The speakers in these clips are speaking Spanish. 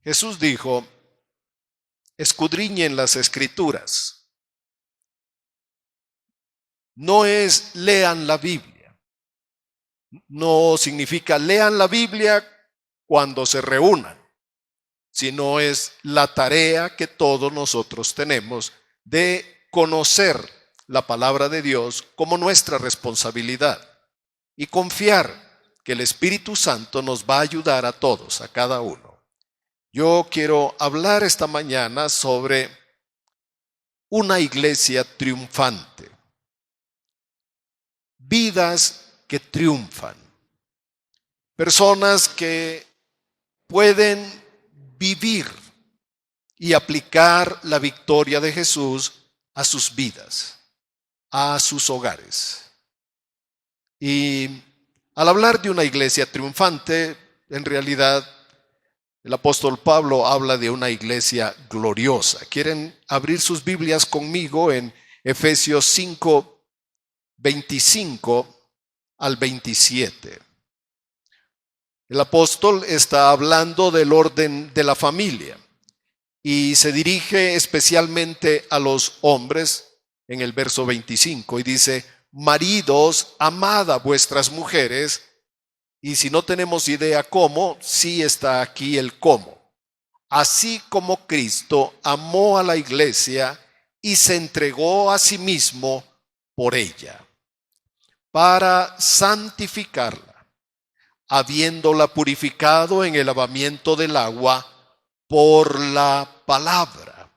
Jesús dijo, escudriñen las Escrituras. No es lean la Biblia. No significa lean la Biblia cuando se reúnan, sino es la tarea que todos nosotros tenemos de conocer la palabra de Dios como nuestra responsabilidad y confiar que el Espíritu Santo nos va a ayudar a todos, a cada uno. Yo quiero hablar esta mañana sobre una iglesia triunfante. Vidas que triunfan. Personas que pueden vivir y aplicar la victoria de Jesús a sus vidas, a sus hogares. Y al hablar de una iglesia triunfante, en realidad el apóstol Pablo habla de una iglesia gloriosa. ¿Quieren abrir sus Biblias conmigo en Efesios 5, 25 al 27? El apóstol está hablando del orden de la familia y se dirige especialmente a los hombres en el verso 25 y dice: maridos, amad a vuestras mujeres. Y si no tenemos idea cómo, sí está aquí el cómo. Así como Cristo amó a la iglesia y se entregó a sí mismo por ella, para santificarla, habiéndola purificado en el lavamiento del agua por la palabra.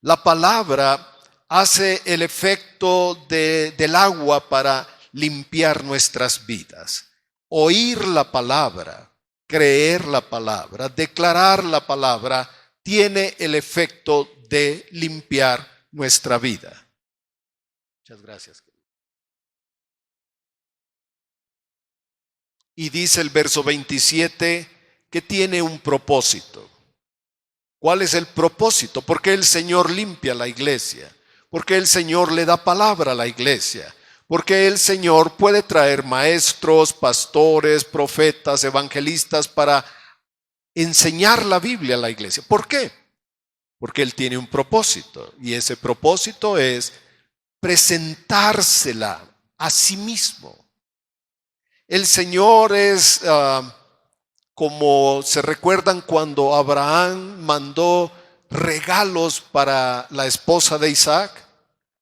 La palabra hace el efecto del agua para limpiar nuestras vidas. Oír la palabra, creer la palabra, declarar la palabra, tiene el efecto de limpiar nuestra vida. Muchas gracias. Y dice el verso 27 que tiene un propósito. ¿Cuál es el propósito? Porque el Señor limpia la iglesia, porque el Señor le da palabra a la iglesia, porque el Señor puede traer maestros, pastores, profetas, evangelistas para enseñar la Biblia a la iglesia. ¿Por qué? Porque Él tiene un propósito, y ese propósito es presentársela a sí mismo. El Señor es como se recuerdan cuando Abraham mandó regalos para la esposa de Isaac,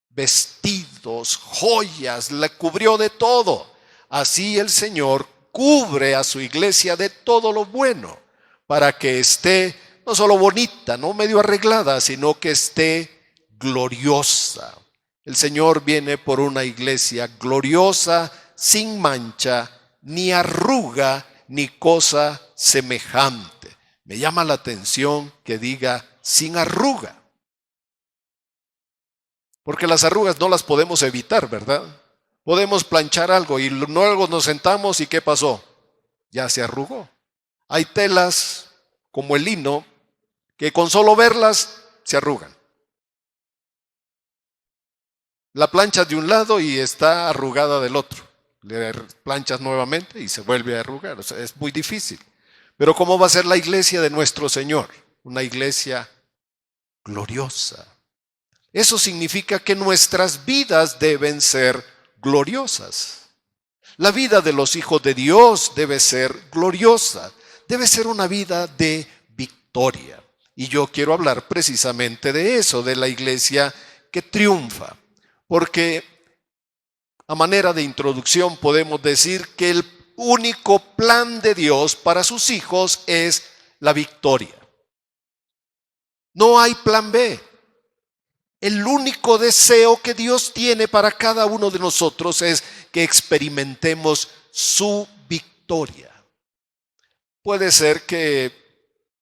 vestidos, joyas, le cubrió de todo. Así el Señor cubre a su iglesia de todo lo bueno, para que esté no solo bonita, no medio arreglada, sino que esté gloriosa. El Señor viene por una iglesia gloriosa, sin mancha, ni arruga, ni cosa semejante. Me llama la atención que diga sin arruga, porque las arrugas no las podemos evitar, ¿verdad? Podemos planchar algo y luego nos sentamos y ¿qué pasó? Ya se arrugó. Hay telas como el lino que con solo verlas se arrugan. La planchas de un lado y está arrugada del otro. Le planchas nuevamente y se vuelve a arrugar. O sea, es muy difícil. Pero ¿cómo va a ser la iglesia de nuestro Señor? Una iglesia gloriosa. Eso significa que nuestras vidas deben ser gloriosas. La vida de los hijos de Dios debe ser gloriosa. Debe ser una vida de victoria. Y yo quiero hablar precisamente de eso, de la iglesia que triunfa. Porque a manera de introducción podemos decir que el único plan de Dios para sus hijos es la victoria. No hay plan B. El único deseo que Dios tiene para cada uno de nosotros es que experimentemos su victoria. Puede ser que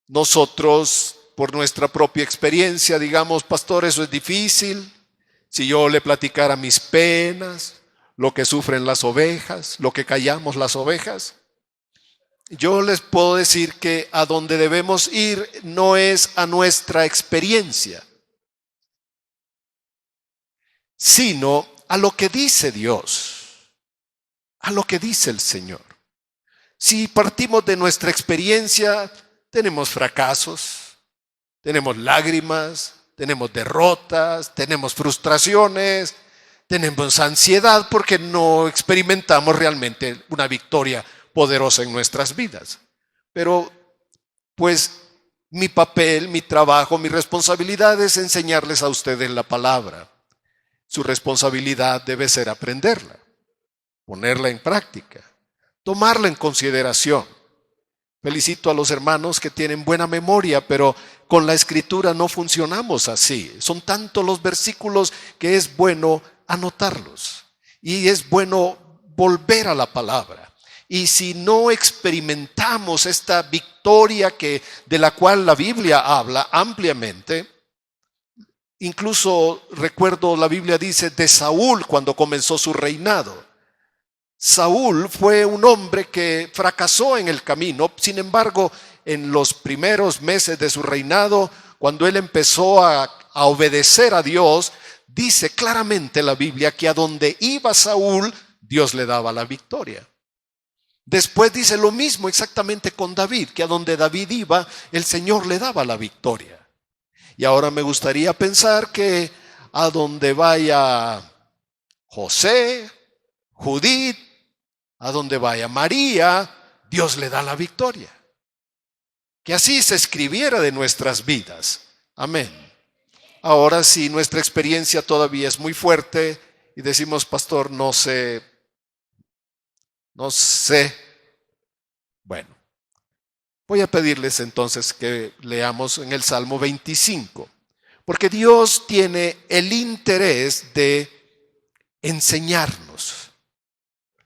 nosotros, por nuestra propia experiencia, digamos: pastor, eso es difícil. Si yo le platicara mis penas, lo que sufren las ovejas, lo que callamos las ovejas, yo les puedo decir que a donde debemos ir no es a nuestra experiencia, sino a lo que dice Dios, a lo que dice el Señor. Si partimos de nuestra experiencia, tenemos fracasos, tenemos lágrimas, tenemos derrotas, tenemos frustraciones, tenemos ansiedad porque no experimentamos realmente una victoria poderosa en nuestras vidas. Pero pues mi papel, mi trabajo, mi responsabilidad es enseñarles a ustedes la palabra. Su responsabilidad debe ser aprenderla, ponerla en práctica, tomarla en consideración. Felicito a los hermanos que tienen buena memoria, pero con la escritura no funcionamos así. Son tantos los versículos que es bueno anotarlos y es bueno volver a la palabra. Y si no experimentamos esta victoria de la cual la Biblia habla ampliamente, incluso recuerdo la Biblia dice de Saúl cuando comenzó su reinado. Saúl fue un hombre que fracasó en el camino, sin embargo, en los primeros meses de su reinado, cuando él empezó a obedecer a Dios, dice claramente la Biblia que a donde iba Saúl, Dios le daba la victoria. Después dice lo mismo exactamente con David, que a donde David iba, el Señor le daba la victoria. Y ahora me gustaría pensar que a donde vaya José, Judith, a donde vaya María, Dios le da la victoria. Que así se escribiera de nuestras vidas. Amén. Ahora, si nuestra experiencia todavía es muy fuerte y decimos, pastor, no sé. Bueno, voy a pedirles entonces que leamos en el Salmo 25, porque Dios tiene el interés de enseñarnos.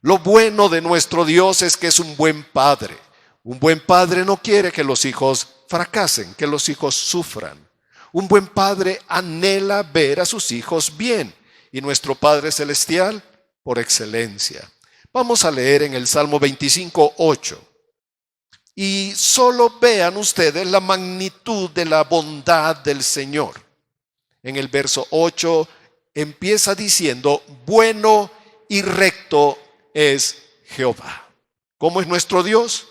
Lo bueno de nuestro Dios es que es un buen padre. Un buen padre no quiere que los hijos fracasen, que los hijos sufran. Un buen padre anhela ver a sus hijos bien. Y nuestro Padre Celestial, por excelencia. Vamos a leer en el Salmo 25, 8. Y solo vean ustedes la magnitud de la bondad del Señor. En el verso 8 empieza diciendo, bueno y recto es Jehová. ¿Cómo es nuestro Dios?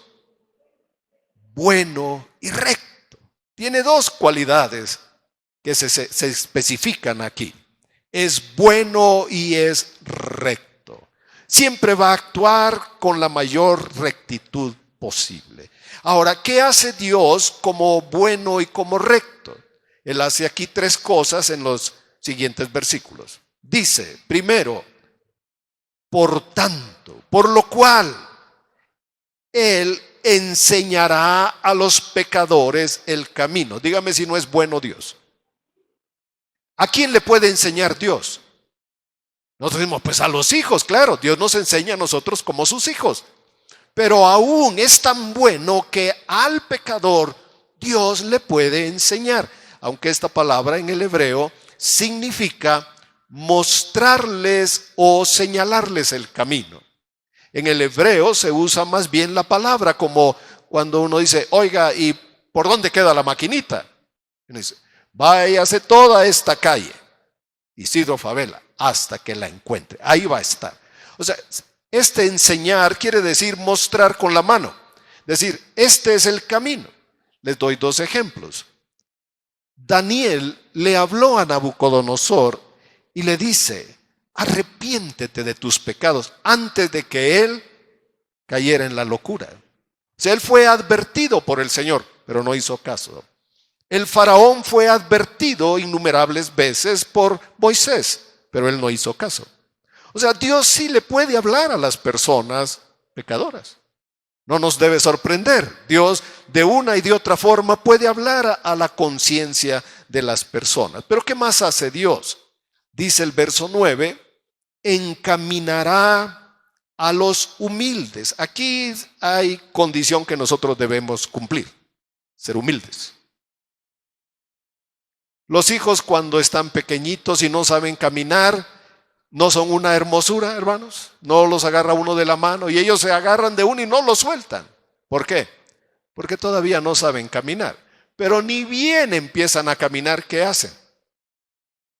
Bueno y recto. Tiene dos cualidades que se especifican aquí. Es bueno y es recto. Siempre va a actuar con la mayor rectitud posible. Ahora, ¿qué hace Dios como bueno y como recto? Él hace aquí tres cosas en los siguientes versículos. Dice, primero, por tanto, por lo cual, Él enseñará a los pecadores el camino. Dígame si no es bueno Dios. ¿A quién le puede enseñar Dios? Nosotros decimos, pues a los hijos, claro, Dios nos enseña a nosotros como sus hijos. Pero aún es tan bueno que al pecador Dios le puede enseñar. Aunque esta palabra en el hebreo significa mostrarles o señalarles el camino. En el hebreo se usa más bien la palabra como cuando uno dice, oiga, ¿y por dónde queda la maquinita? Y uno dice, váyase toda esta calle, Isidro Favela, hasta que la encuentre. Ahí va a estar. O sea, este enseñar quiere decir mostrar con la mano. Decir, este es el camino. Les doy dos ejemplos. Daniel le habló a Nabucodonosor y le dice, arrepiéntete de tus pecados antes de que él cayera en la locura. O sea, él fue advertido por el Señor, pero no hizo caso. El faraón fue advertido innumerables veces por Moisés, pero él no hizo caso. O sea, Dios sí le puede hablar a las personas pecadoras. No nos debe sorprender. Dios de una y de otra forma puede hablar a la conciencia de las personas. Pero ¿qué más hace Dios? Dice el verso 9, encaminará a los humildes. Aquí hay condición que nosotros debemos cumplir, ser humildes. Los hijos cuando están pequeñitos y no saben caminar, no son una hermosura, hermanos. No los agarra uno de la mano y ellos se agarran de uno y no los sueltan. ¿Por qué? Porque todavía no saben caminar. Pero ni bien empiezan a caminar, ¿qué hacen?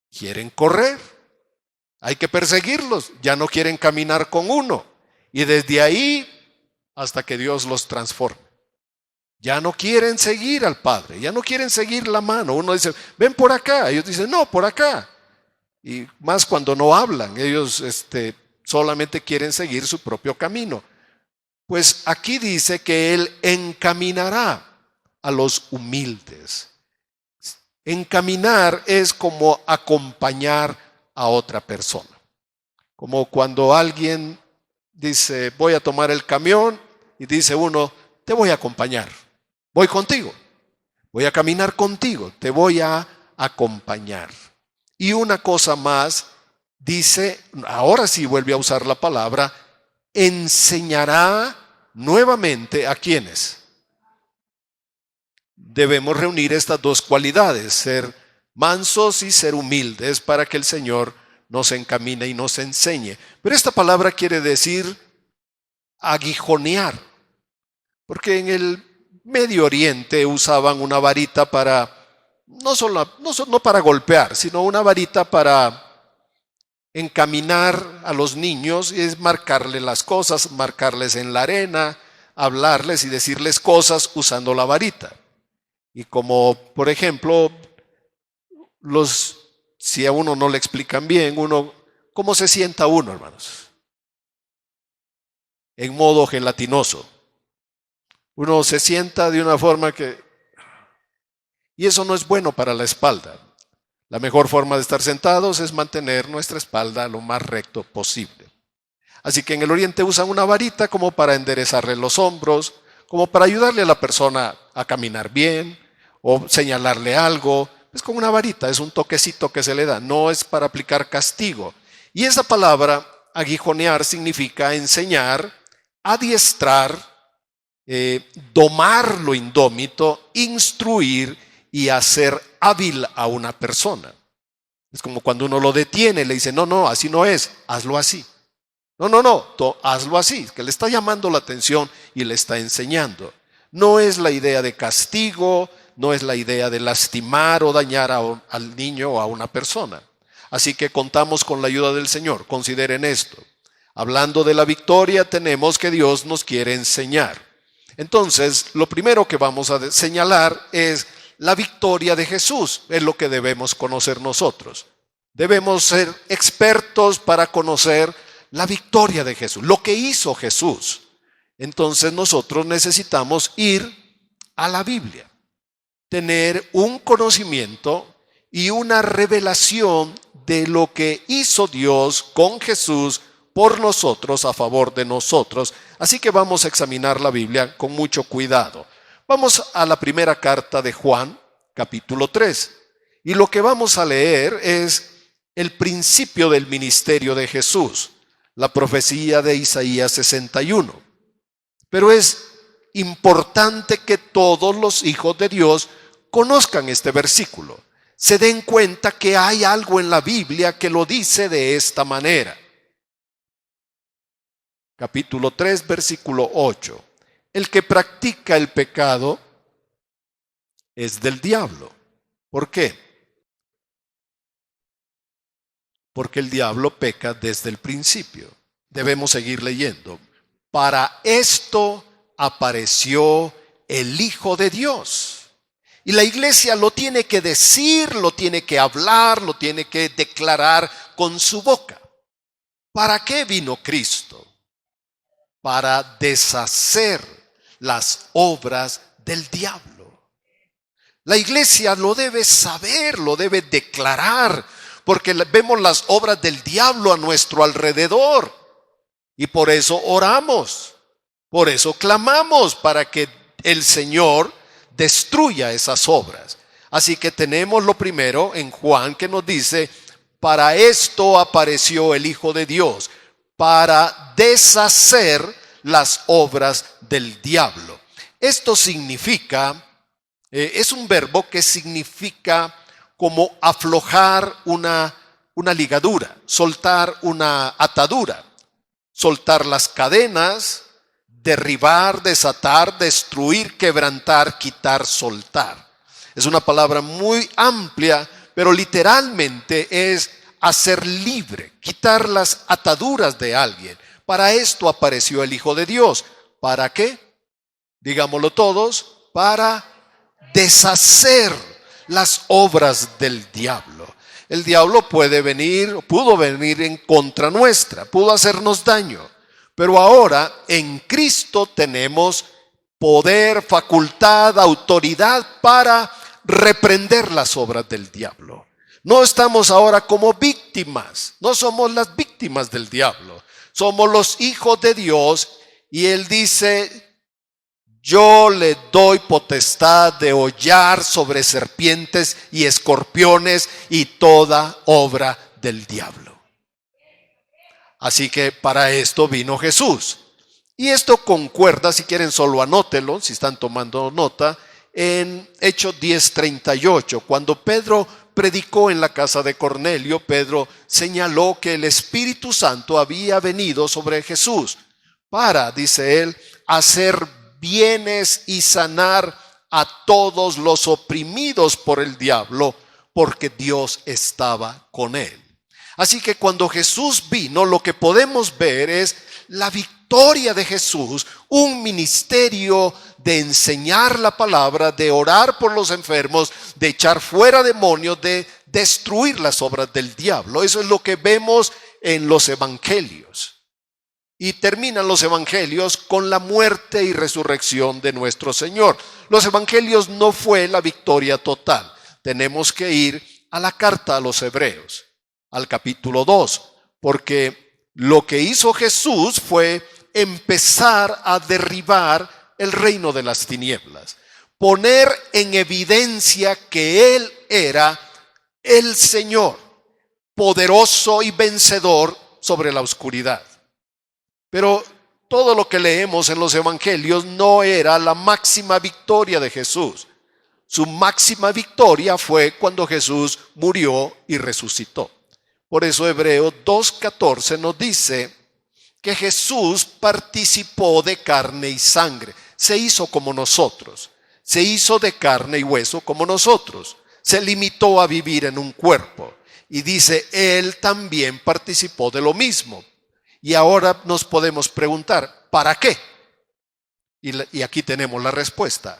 Quieren correr. Hay que perseguirlos. Ya no quieren caminar con uno. Y desde ahí hasta que Dios los transforme. Ya no quieren seguir al Padre, ya no quieren seguir la mano. Uno dice, ven por acá. Ellos dicen, no, por acá. Y más cuando no hablan, ellos solamente quieren seguir su propio camino. Pues aquí dice que Él encaminará a los humildes. Encaminar es como acompañar a otra persona. Como cuando alguien dice, voy a tomar el camión, y dice uno, te voy a acompañar, voy contigo, voy a caminar contigo, te voy a acompañar. Y una cosa más, dice, ahora sí vuelve a usar la palabra, enseñará nuevamente a quienes. Debemos reunir estas dos cualidades, ser mansos y ser humildes, para que el Señor nos encamine y nos enseñe. Pero esta palabra quiere decir aguijonear, porque en el Medio Oriente usaban una varita para, no para golpear, sino una varita para encaminar a los niños, y es marcarles las cosas, marcarles en la arena, hablarles y decirles cosas usando la varita. Y como, por ejemplo, si a uno no le explican bien, ¿cómo se sienta uno, hermanos? En modo gelatinoso. Uno se sienta de una forma y eso no es bueno para la espalda. La mejor forma de estar sentados es mantener nuestra espalda lo más recto posible. Así que en el Oriente usan una varita como para enderezarle los hombros, como para ayudarle a la persona a caminar bien o señalarle algo. Es con una varita, es un toquecito que se le da, no es para aplicar castigo. Y esa palabra, aguijonear, significa enseñar, adiestrar, domar lo indómito, instruir y hacer hábil a una persona. Es como cuando uno lo detiene, le dice, no, así no es, hazlo así. No, hazlo así, que le está llamando la atención y le está enseñando. No es la idea de castigo, no es la idea de lastimar o dañar al niño o a una persona. Así que contamos con la ayuda del Señor. Consideren esto. Hablando de la victoria, tenemos que Dios nos quiere enseñar. Entonces, lo primero que vamos a señalar es la victoria de Jesús. Es lo que debemos conocer nosotros. Debemos ser expertos para conocer la victoria de Jesús, lo que hizo Jesús. Entonces nosotros necesitamos ir a la Biblia, tener un conocimiento y una revelación de lo que hizo Dios con Jesús por nosotros, a favor de nosotros. Así que vamos a examinar la Biblia con mucho cuidado. Vamos a la primera carta de Juan, capítulo 3. Y lo que vamos a leer es el principio del ministerio de Jesús, la profecía de Isaías 61. Pero es importante que todos los hijos de Dios conozcan este versículo, se den cuenta que hay algo en la Biblia que lo dice de esta manera. Capítulo 3, versículo 8. El que practica el pecado es del diablo. ¿Por qué? Porque el diablo peca desde el principio. Debemos seguir leyendo. Para esto apareció el Hijo de Dios. Y la iglesia lo tiene que decir, lo tiene que hablar, lo tiene que declarar con su boca. ¿Para qué vino Cristo? Para deshacer las obras del diablo. La iglesia lo debe saber, lo debe declarar, porque vemos las obras del diablo a nuestro alrededor. Y por eso oramos, por eso clamamos para que el Señor destruya esas obras. Así que tenemos lo primero en Juan que nos dice, para esto apareció el Hijo de Dios, para deshacer las obras del diablo. Esto significa, es un verbo que significa como aflojar una ligadura, soltar una atadura, soltar las cadenas, derribar, desatar, destruir, quebrantar, quitar, soltar. Es una palabra muy amplia, pero literalmente es hacer libre, quitar las ataduras de alguien. Para esto apareció el Hijo de Dios. ¿Para qué? Digámoslo todos, para deshacer las obras del diablo. El diablo puede venir, pudo venir en contra nuestra, pudo hacernos daño, pero ahora en Cristo tenemos poder, facultad, autoridad para reprender las obras del diablo. No estamos ahora como víctimas, no somos las víctimas del diablo, somos los hijos de Dios, y Él dice: yo le doy potestad de hollar sobre serpientes y escorpiones y toda obra del diablo. Así que para esto vino Jesús. Y esto concuerda, si quieren solo anótelo, si están tomando nota, en Hechos 10:38, cuando Pedro predicó en la casa de Cornelio, Pedro señaló que el Espíritu Santo había venido sobre Jesús para, dice él, hacer bienes y sanar a todos los oprimidos por el diablo, porque Dios estaba con él. Así que cuando Jesús vino, lo que podemos ver es la victoria de Jesús, un ministerio de enseñar la palabra, de orar por los enfermos, de echar fuera demonios, de destruir las obras del diablo. Eso es lo que vemos en los evangelios. Y terminan los evangelios con la muerte y resurrección de nuestro Señor. Los evangelios no fue la victoria total. Tenemos que ir a la carta a los Hebreos, al capítulo 2, porque lo que hizo Jesús fue empezar a derribar el reino de las tinieblas, poner en evidencia que Él era el Señor, poderoso y vencedor sobre la oscuridad. Pero todo lo que leemos en los evangelios no era la máxima victoria de Jesús. Su máxima victoria fue cuando Jesús murió y resucitó. Por eso Hebreos 2:14 nos dice que Jesús participó de carne y sangre, se hizo como nosotros, se hizo de carne y hueso como nosotros, se limitó a vivir en un cuerpo, y dice, Él también participó de lo mismo. Y ahora nos podemos preguntar, ¿para qué? Y aquí tenemos la respuesta: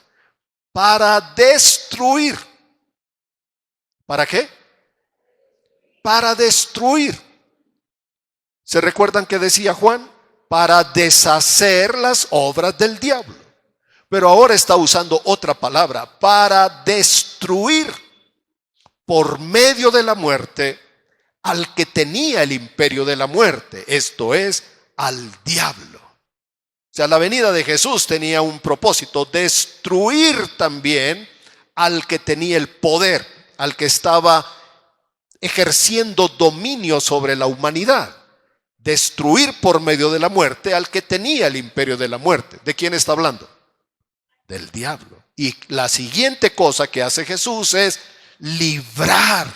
para destruir. ¿Para qué? Para destruir. ¿Se recuerdan que decía Juan? Para deshacer las obras del diablo. Pero ahora está usando otra palabra: para destruir por medio de la muerte al que tenía el imperio de la muerte, esto es, al diablo. O sea, la venida de Jesús tenía un propósito: destruir también al que tenía el poder, al que estaba ejerciendo dominio sobre la humanidad. Destruir por medio de la muerte al que tenía el imperio de la muerte. ¿De quién está hablando? Del diablo. Y la siguiente cosa que hace Jesús es librar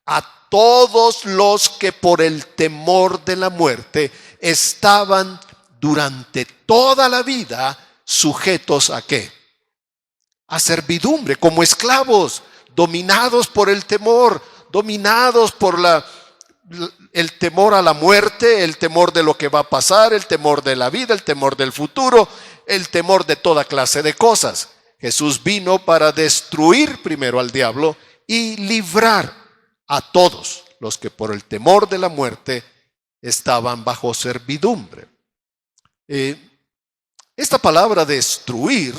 a todos los que por el temor de la muerte estaban durante toda la vida sujetos ¿a qué? A servidumbre, como esclavos, dominados por el temor, dominados por el temor a la muerte, el temor de lo que va a pasar, el temor de la vida, el temor del futuro, el temor de toda clase de cosas. Jesús vino para destruir primero al diablo y librar a todos los que por el temor de la muerte estaban bajo servidumbre. Esta palabra destruir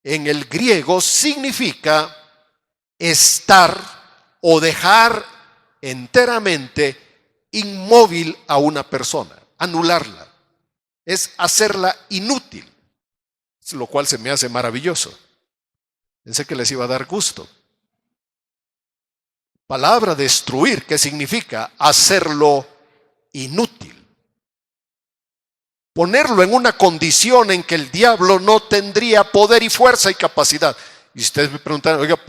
en el griego significa estar o dejar enteramente inmóvil a una persona, anularla, es hacerla inútil, lo cual se me hace maravilloso. Pensé que les iba a dar gusto. Palabra destruir, ¿qué significa? Hacerlo inútil. Ponerlo en una condición en que el diablo no tendría poder y fuerza y capacidad. Y ustedes me preguntan, oiga,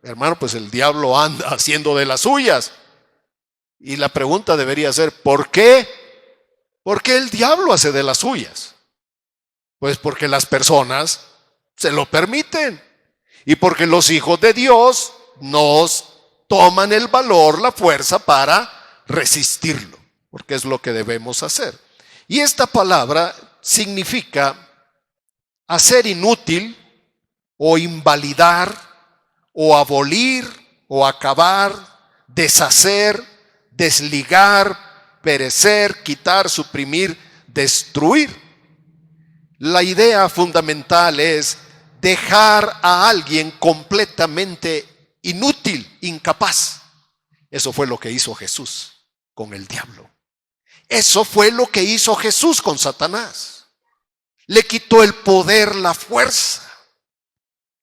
hermano, pues el diablo anda haciendo de las suyas. Y la pregunta debería ser, ¿por qué? ¿Por qué el diablo hace de las suyas? Pues porque las personas se lo permiten. Y porque los hijos de Dios nos toman el valor, la fuerza para resistirlo, porque es lo que debemos hacer. Y esta palabra significa hacer inútil, o invalidar, o abolir, o acabar, deshacer, desligar, perecer, quitar, suprimir, destruir. La idea fundamental es dejar a alguien completamente inútil, incapaz. Eso fue lo que hizo Jesús con el diablo. Eso fue lo que hizo Jesús con Satanás. Le quitó el poder, la fuerza.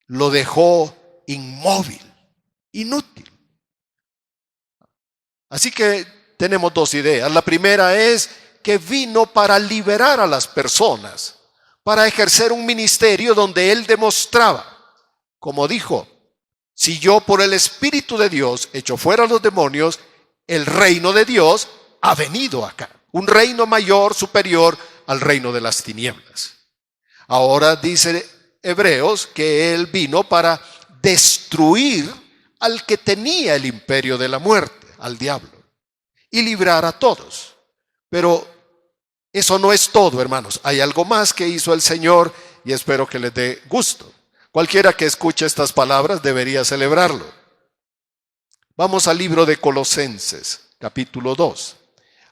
Lo dejó inmóvil, inútil. Así que tenemos dos ideas. La primera es que vino para liberar a las personas, para ejercer un ministerio donde él demostraba, como dijo, si yo por el Espíritu de Dios echo fuera a los demonios, el reino de Dios ha venido acá. Un reino mayor, superior al reino de las tinieblas. Ahora dice Hebreos que él vino para destruir al que tenía el imperio de la muerte, al diablo, y librar a todos. Pero eso no es todo, hermanos. Hay algo más que hizo el Señor y espero que les dé gusto. Cualquiera que escuche estas palabras debería celebrarlo. Vamos al libro de Colosenses, capítulo 2.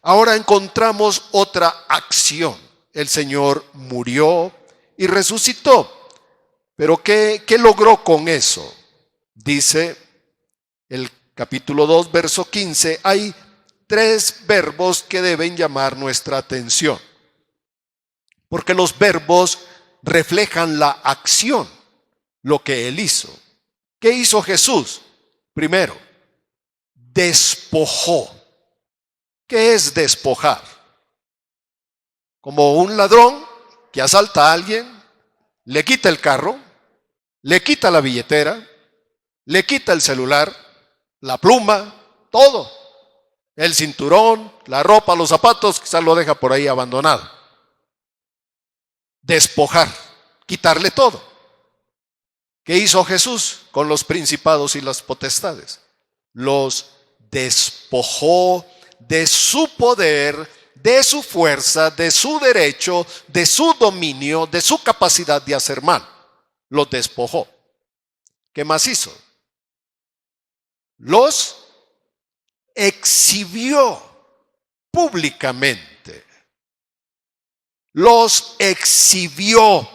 Ahora encontramos otra acción. El Señor murió y resucitó. Pero ¿qué logró con eso? Dice el capítulo 2, verso 15, hay 3 verbos que deben llamar nuestra atención. Porque los verbos reflejan la acción, lo que Él hizo. ¿Qué hizo Jesús? Primero, despojó. ¿Qué es despojar? Como un ladrón que asalta a alguien, le quita el carro, le quita la billetera, le quita el celular, la pluma, todo. El cinturón, la ropa, los zapatos, quizás lo deja por ahí abandonado. Despojar, quitarle todo. ¿Qué hizo Jesús con los principados y las potestades? Los despojó de su poder, de su fuerza, de su derecho, de su dominio, de su capacidad de hacer mal. Los despojó. ¿Qué más hizo? Los exhibió públicamente. Los exhibió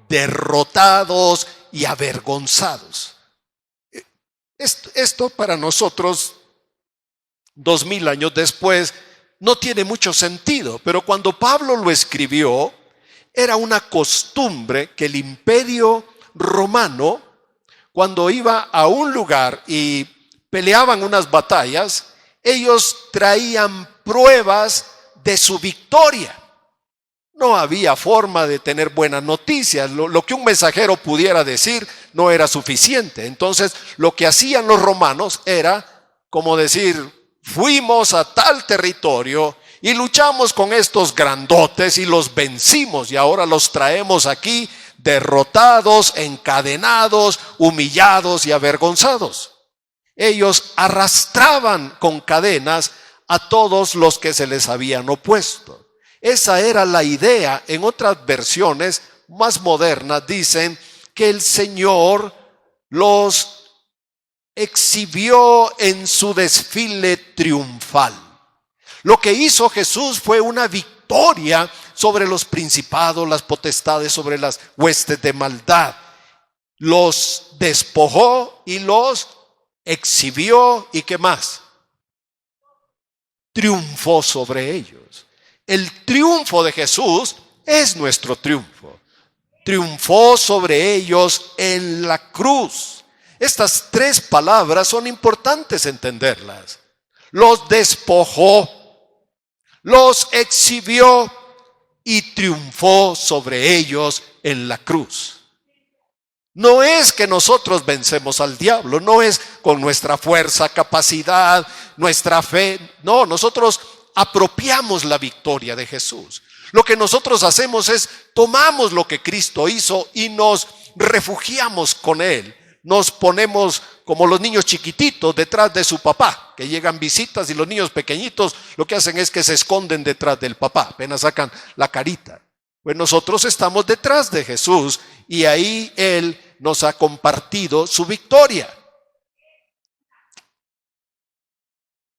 derrotados y avergonzados. Esto para nosotros, 2000 años después, no tiene mucho sentido, pero cuando Pablo lo escribió, era una costumbre que el imperio romano, cuando iba a un lugar y peleaban unas batallas, ellos traían pruebas de su victoria. No había forma de tener buenas noticias. Lo que un mensajero pudiera decir no era suficiente. Entonces, lo que hacían los romanos era como decir, fuimos a tal territorio y luchamos con estos grandotes y los vencimos y ahora los traemos aquí derrotados, encadenados, humillados y avergonzados. Ellos arrastraban con cadenas a todos los que se les habían opuesto. Esa era la idea. En otras versiones más modernas dicen que el Señor los exhibió en su desfile triunfal. Lo que hizo Jesús fue una victoria sobre los principados, las potestades, sobre las huestes de maldad. Los despojó y los exhibió. ¿Y qué más? Triunfó sobre ellos. El triunfo de Jesús es nuestro triunfo. Triunfó sobre ellos en la cruz. Estas 3 palabras son importantes entenderlas. Los despojó, los exhibió y triunfó sobre ellos en la cruz. No es que nosotros vencemos al diablo, no es con nuestra fuerza, capacidad, nuestra fe. No, nosotros apropiamos la victoria de Jesús. Lo que nosotros hacemos es tomamos lo que Cristo hizo y nos refugiamos con Él. Nos ponemos como los niños chiquititos detrás de su papá, que llegan visitas y los niños pequeñitos lo que hacen es que se esconden detrás del papá, apenas sacan la carita. Pues nosotros estamos detrás de Jesús y ahí Él nos ha compartido su victoria.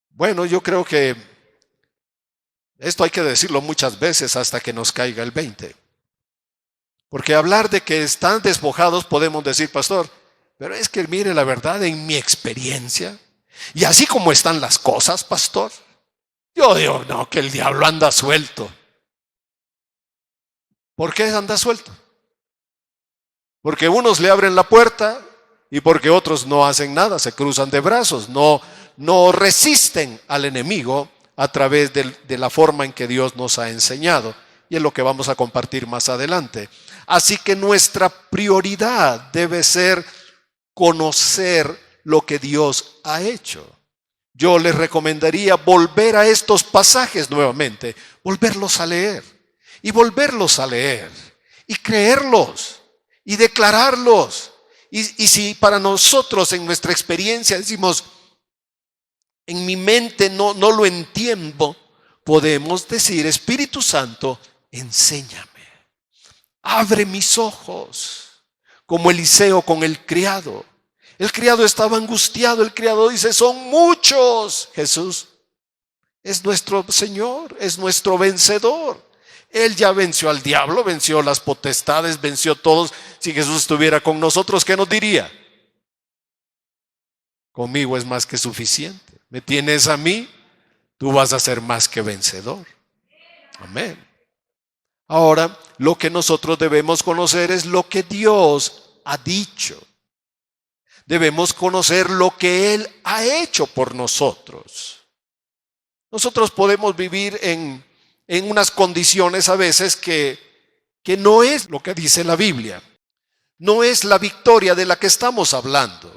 Bueno, yo creo que esto hay que decirlo muchas veces hasta que nos caiga el 20. Porque hablar de que están despojados podemos decir, pastor, pero es que mire la verdad en mi experiencia. Y así como están las cosas, pastor, yo digo, no, que el diablo anda suelto. ¿Por qué anda suelto? Porque unos le abren la puerta y porque otros no hacen nada, se cruzan de brazos, no resisten al enemigo a través de la forma en que Dios nos ha enseñado. Y es lo que vamos a compartir más adelante. Así que nuestra prioridad debe ser conocer lo que Dios ha hecho. Yo les recomendaría volver a estos pasajes nuevamente, volverlos a leer y volverlos a leer y creerlos y declararlos. Y si para nosotros en nuestra experiencia decimos, en mi mente no lo entiendo, podemos decir, Espíritu Santo, enséñame, abre mis ojos, como Eliseo con el criado. El criado estaba angustiado, el criado dice, son muchos. Jesús es nuestro Señor, es nuestro vencedor. Él ya venció al diablo, venció las potestades, venció todos. Si Jesús estuviera con nosotros, ¿qué nos diría? Conmigo es más que suficiente. Me tienes a mí, tú vas a ser más que vencedor. Amén. Ahora, lo que nosotros debemos conocer es lo que Dios ha dicho. Debemos conocer lo que Él ha hecho por nosotros. Nosotros podemos vivir en unas condiciones a veces que no es lo que dice la Biblia. No es la victoria de la que estamos hablando.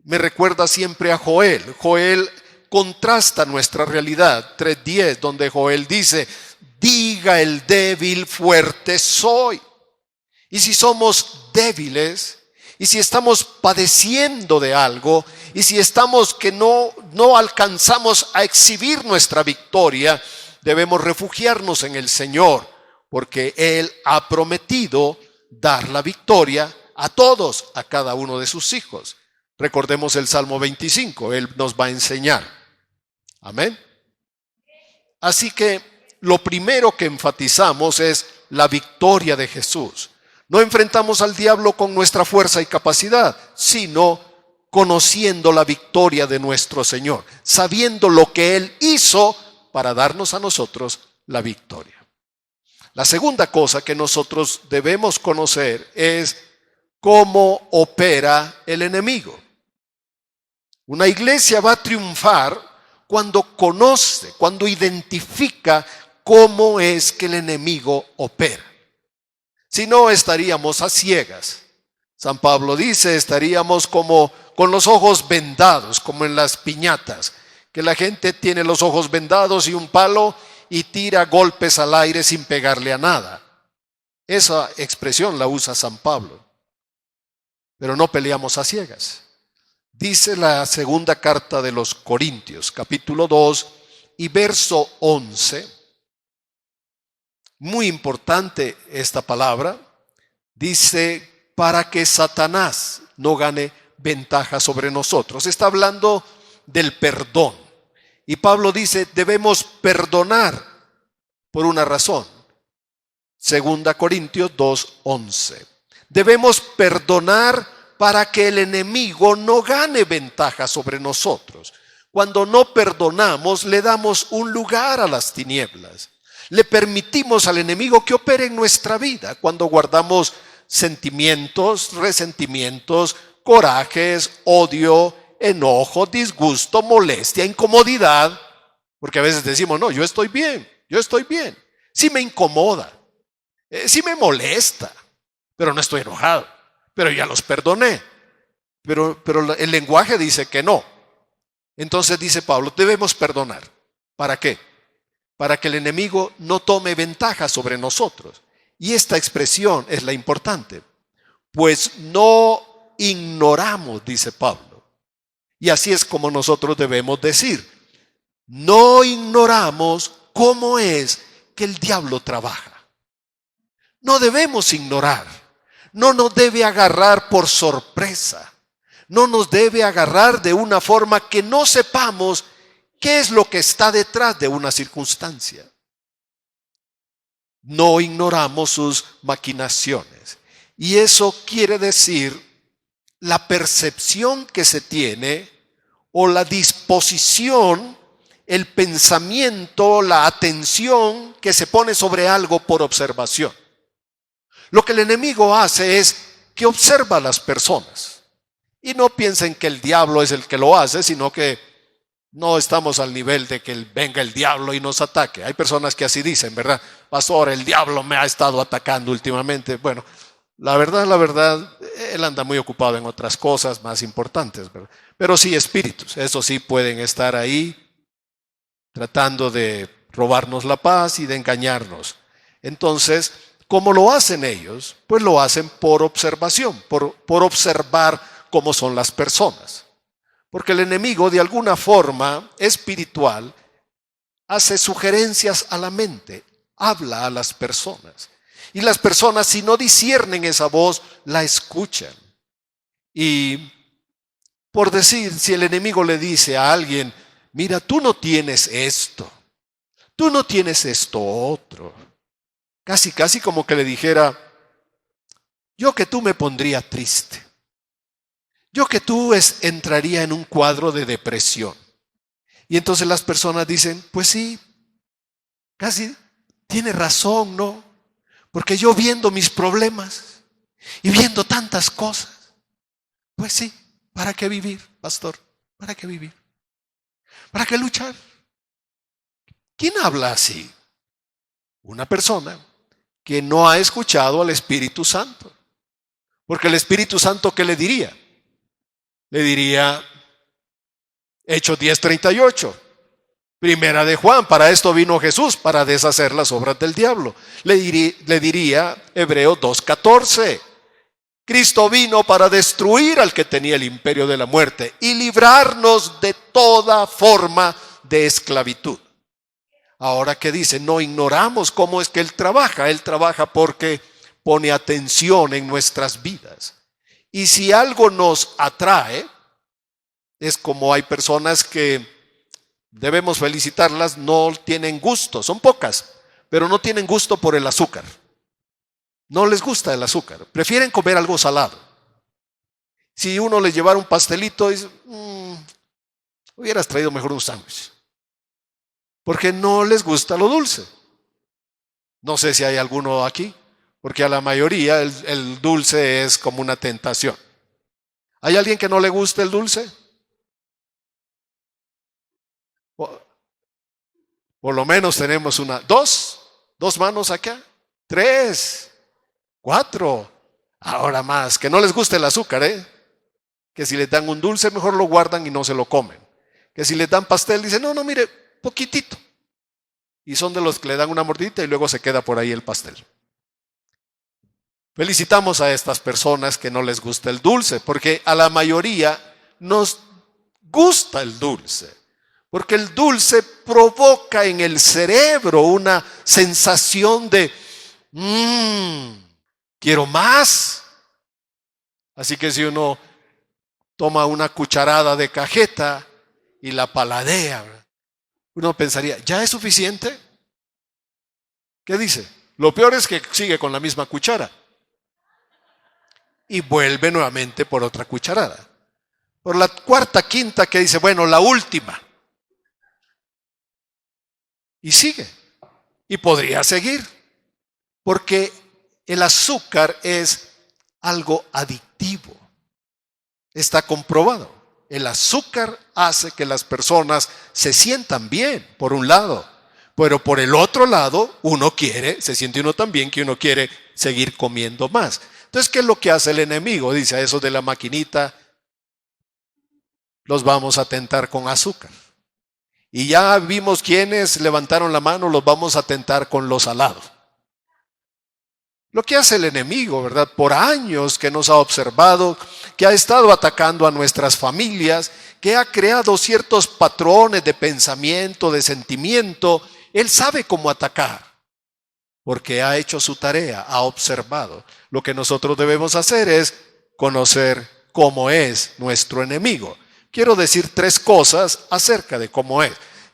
Me recuerda siempre a Joel. Joel contrasta nuestra realidad, 3:10, donde Joel dice, diga el débil, fuerte soy. Y si somos débiles, y si estamos padeciendo de algo, y si estamos que no alcanzamos a exhibir nuestra victoria, debemos refugiarnos en el Señor, porque Él ha prometido dar la victoria a todos, a cada uno de sus hijos. Recordemos el Salmo 25, Él nos va a enseñar. Amén. Así que lo primero que enfatizamos es la victoria de Jesús. No enfrentamos al diablo con nuestra fuerza y capacidad, sino conociendo la victoria de nuestro Señor, sabiendo lo que Él hizo para darnos a nosotros la victoria. La segunda cosa que nosotros debemos conocer es cómo opera el enemigo. Una iglesia va a triunfar cuando conoce, cuando identifica cómo es que el enemigo opera. Si no, estaríamos a ciegas. San Pablo dice, estaríamos como con los ojos vendados, como en las piñatas, que la gente tiene los ojos vendados y un palo y tira golpes al aire sin pegarle a nada. Esa expresión la usa San Pablo. Pero no peleamos a ciegas. Dice la segunda carta de los Corintios, capítulo 2 y verso 11. Muy importante esta palabra. Dice, para que Satanás no gane ventaja sobre nosotros. Está hablando del perdón. Y Pablo dice, debemos perdonar por una razón. Segunda Corintios 2:11. Debemos perdonar para que el enemigo no gane ventaja sobre nosotros. Cuando no perdonamos, le damos un lugar a las tinieblas. Le permitimos al enemigo que opere en nuestra vida. Cuando guardamos sentimientos, resentimientos, corajes, odio, enojo, disgusto, molestia, incomodidad. Porque a veces decimos, no, yo estoy bien. Sí me incomoda, sí me molesta, pero no estoy enojado. Pero ya los perdoné. Pero el lenguaje dice que no. Entonces dice Pablo, debemos perdonar. ¿Para qué? Para que el enemigo no tome ventaja sobre nosotros. Y esta expresión es la importante. Pues no ignoramos, dice Pablo. Y así es como nosotros debemos decir. No ignoramos cómo es que el diablo trabaja. No debemos ignorar. no nos debe agarrar por sorpresa. No nos debe agarrar de una forma que no sepamos qué es lo que está detrás de una circunstancia. No ignoramos sus maquinaciones. Y eso quiere decir la percepción que se tiene o la disposición, el pensamiento, la atención que se pone sobre algo por observación. Lo que el enemigo hace es que observa a las personas. Y no piensen que el diablo es el que lo hace, sino que no estamos al nivel de que venga el diablo y nos ataque. Hay personas que así dicen, ¿verdad? Pastor, el diablo me ha estado atacando últimamente. Bueno, la verdad, él anda muy ocupado en otras cosas más importantes, ¿verdad? Pero sí espíritus, eso sí pueden estar ahí tratando de robarnos la paz y de engañarnos. Entonces, ¿cómo lo hacen ellos? Pues lo hacen por observación, por observar cómo son las personas. Porque el enemigo, de alguna forma espiritual, hace sugerencias a la mente, habla a las personas. Y las personas, si no disciernen esa voz, la escuchan. Y por decir, si el enemigo le dice a alguien, mira, tú no tienes esto, tú no tienes esto otro. Casi como que le dijera, yo que tú me pondría triste. Yo que tú entraría en un cuadro de depresión. Y entonces las personas dicen, pues sí, casi tiene razón, ¿no? Porque yo viendo mis problemas y viendo tantas cosas, pues sí, ¿para qué vivir, pastor? ¿Para qué vivir? ¿Para qué luchar? ¿Quién habla así? Una persona que no ha escuchado al Espíritu Santo. Porque el Espíritu Santo, ¿qué le diría? Le diría, Hechos 10:38, Primera de Juan, para esto vino Jesús, para deshacer las obras del diablo. Le diría Hebreos 2:14, Cristo vino para destruir al que tenía el imperio de la muerte y librarnos de toda forma de esclavitud. Ahora, ¿qué dice? No ignoramos cómo es que Él trabaja porque pone atención en nuestras vidas. Y si algo nos atrae, es como hay personas que debemos felicitarlas, no tienen gusto, son pocas, pero no tienen gusto por el azúcar. No les gusta el azúcar, prefieren comer algo salado. Si uno les llevara un pastelito, dice, hubieras traído mejor un sándwich. Porque no les gusta lo dulce. No sé si hay alguno aquí, porque a la mayoría el dulce es como una tentación. ¿Hay alguien que no le guste el dulce? Por lo menos tenemos dos manos acá, 3, 4, ahora más. Que no les guste el azúcar, que si les dan un dulce mejor lo guardan y no se lo comen. Que si les dan pastel dicen, no, mire, poquitito. Y son de los que le dan una mordidita y luego se queda por ahí el pastel. Felicitamos a estas personas que no les gusta el dulce, porque a la mayoría nos gusta el dulce. Porque el dulce provoca en el cerebro una sensación de, quiero más. Así que si uno toma una cucharada de cajeta y la paladea, uno pensaría, ¿ya es suficiente? ¿Qué dice? Lo peor es que sigue con la misma cuchara. Y vuelve nuevamente por otra cucharada. Por la cuarta, quinta, que dice, bueno, la última. Y sigue. Y podría seguir. Porque el azúcar es algo adictivo. Está comprobado. El azúcar hace que las personas se sientan bien, por un lado. Pero por el otro lado, se siente uno también que uno quiere seguir comiendo más. Entonces, ¿qué es lo que hace el enemigo? Dice a esos de la maquinita, los vamos a tentar con azúcar. Y ya vimos quienes levantaron la mano, los vamos a tentar con lo salado. Lo que hace el enemigo, ¿verdad? Por años que nos ha observado, que ha estado atacando a nuestras familias, que ha creado ciertos patrones de pensamiento, de sentimiento. Él sabe cómo atacar. porque ha hecho su tarea, ha observado. Lo que nosotros debemos hacer es conocer cómo es nuestro enemigo. Quiero decir 3 cosas acerca de cómo es.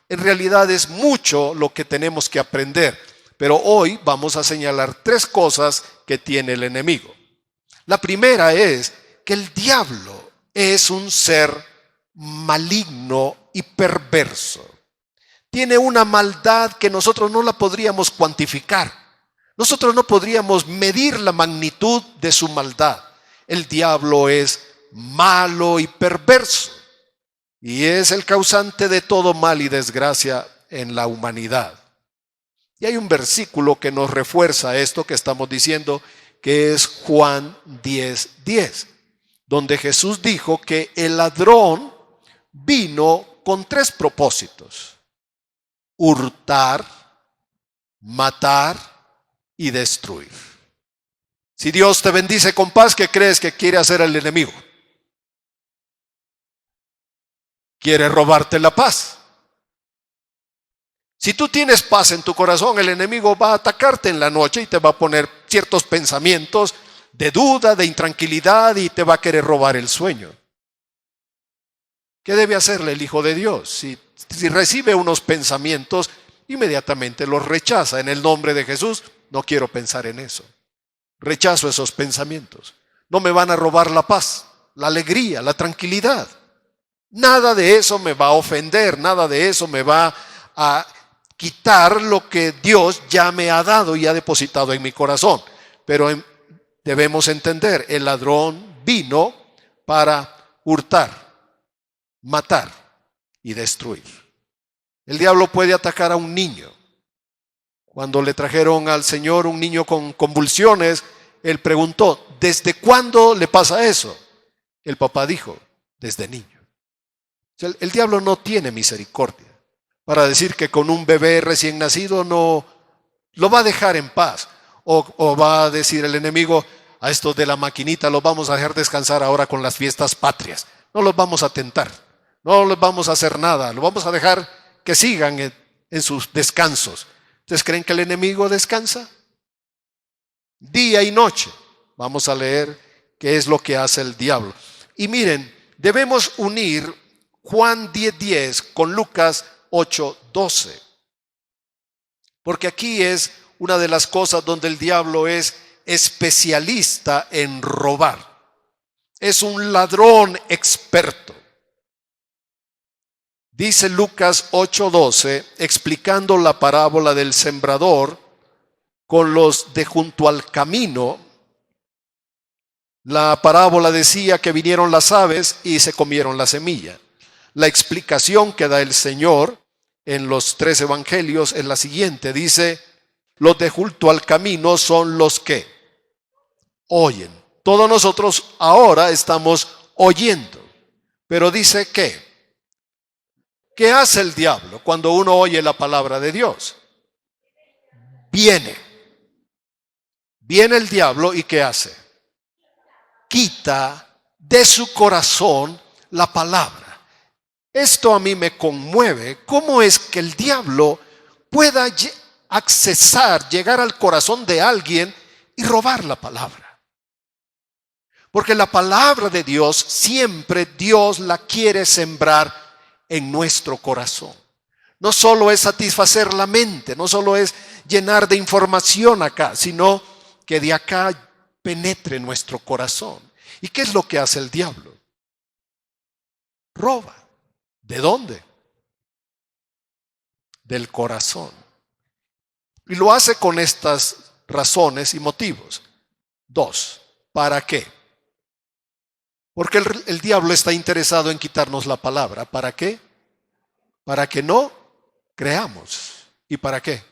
En realidad es mucho lo que tenemos que aprender, pero hoy vamos a señalar 3 cosas que tiene el enemigo. La primera es que el diablo es un ser maligno y perverso. Tiene una maldad que nosotros no la podríamos cuantificar. Nosotros no podríamos medir la magnitud de su maldad. El diablo es malo y perverso y es el causante de todo mal y desgracia en la humanidad. Y hay un versículo que nos refuerza esto que estamos diciendo, que es Juan 10:10, donde Jesús dijo que el ladrón vino con 3 propósitos: hurtar, matar y destruir. Si Dios te bendice con paz, ¿qué crees que quiere hacer el enemigo? Quiere robarte la paz. Si tú tienes paz en tu corazón, el enemigo va a atacarte en la noche y te va a poner ciertos pensamientos de duda, de intranquilidad, y te va a querer robar el sueño. ¿Qué debe hacerle el Hijo de Dios? Si recibe unos pensamientos, inmediatamente los rechaza. En el nombre de Jesús, no quiero pensar en eso. Rechazo esos pensamientos. No me van a robar la paz, la alegría, la tranquilidad. Nada de eso me va a ofender, nada de eso me va a quitar lo que Dios ya me ha dado y ha depositado en mi corazón. Pero debemos entender, el ladrón vino para hurtar, matar y destruir. El diablo puede atacar a un niño. Cuando le trajeron al Señor un niño con convulsiones, él preguntó, ¿desde cuándo le pasa eso? El papá dijo, desde niño. O sea, el diablo no tiene misericordia para decir que con un bebé recién nacido no lo va a dejar en paz. O va a decir el enemigo, a estos de la maquinita los vamos a dejar descansar ahora con las fiestas patrias. No los vamos a tentar, no les vamos a hacer nada, los vamos a dejar que sigan en sus descansos. ¿Ustedes creen que el enemigo descansa? Día y noche. Vamos a leer qué es lo que hace el diablo. Y miren, debemos unir Juan 10:10 con Lucas 8:12. Porque aquí es una de las cosas donde el diablo es especialista en robar. Es un ladrón experto. Dice Lucas 8:12, explicando la parábola del sembrador con los de junto al camino. La parábola decía que vinieron las aves y se comieron la semilla. La explicación que da el Señor en los 3 evangelios es la siguiente. Dice, los de junto al camino son los que oyen. Todos nosotros ahora estamos oyendo. Pero dice que, ¿qué hace el diablo cuando uno oye la palabra de Dios? Viene el diablo y ¿qué hace? Quita de su corazón la palabra. Esto a mí me conmueve. ¿Cómo es que el diablo pueda llegar al corazón de alguien y robar la palabra? Porque la palabra de Dios, siempre Dios la quiere sembrar en nuestro corazón. No solo es satisfacer la mente, no solo es llenar de información acá, sino que de acá penetre nuestro corazón. ¿Y qué es lo que hace el diablo? Roba. ¿De dónde? Del corazón. Y lo hace con estas razones y motivos. 2. ¿Para qué? Porque el diablo está interesado en quitarnos la palabra. ¿Para qué? Para que no creamos. ¿Y para qué?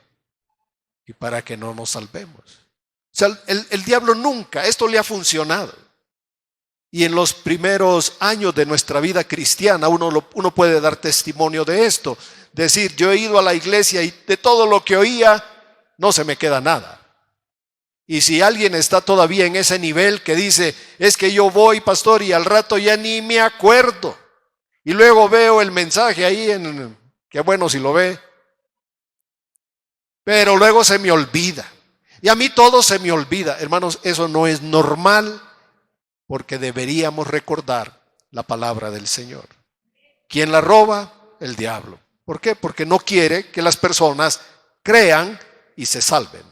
Y para que no nos salvemos. O sea, el diablo nunca, esto le ha funcionado. Y en los primeros años de nuestra vida cristiana, uno puede dar testimonio de esto. Decir, yo he ido a la iglesia y de todo lo que oía, no se me queda nada. Y si alguien está todavía en ese nivel que dice, es que yo voy, pastor, y al rato ya ni me acuerdo. Y luego veo el mensaje ahí, qué bueno si lo ve. Pero luego se me olvida. Y a mí todo se me olvida. Hermanos, eso no es normal, porque deberíamos recordar la palabra del Señor. ¿Quién la roba? El diablo. ¿Por qué? Porque no quiere que las personas crean y se salven.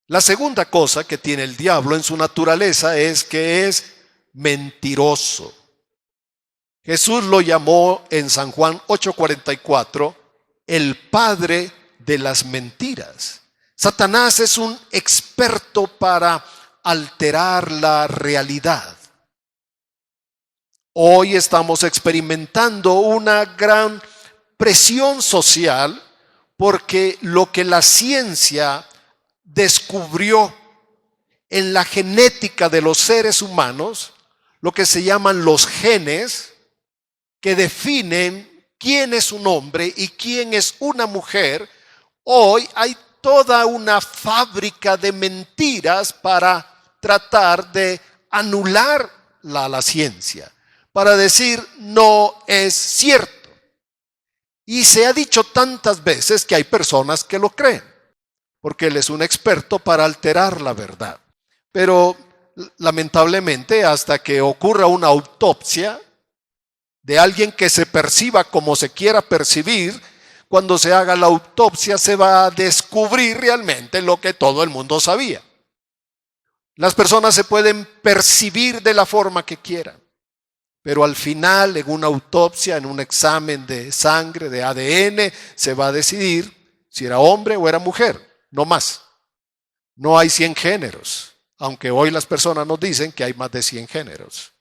La segunda cosa que tiene el diablo en su naturaleza es que es mentiroso. Jesús lo llamó en San Juan 8:44 el padre de las mentiras. Satanás es un experto para alterar la realidad. Hoy estamos experimentando una gran presión social porque lo que la ciencia descubrió en la genética de los seres humanos, lo que se llaman los genes, que definen quién es un hombre y quién es una mujer, hoy hay toda una fábrica de mentiras para tratar de anular la ciencia, para decir no es cierto. Y se ha dicho tantas veces que hay personas que lo creen, porque él es un experto para alterar la verdad. Pero lamentablemente, hasta que ocurra una autopsia de alguien que se perciba como se quiera percibir, cuando se haga la autopsia se va a descubrir realmente lo que todo el mundo sabía. Las personas se pueden percibir de la forma que quieran, pero al final, en una autopsia, en un examen de sangre, de ADN, se va a decidir si era hombre o era mujer, no más. No hay 100 géneros, aunque hoy las personas nos dicen que hay más de 100 géneros.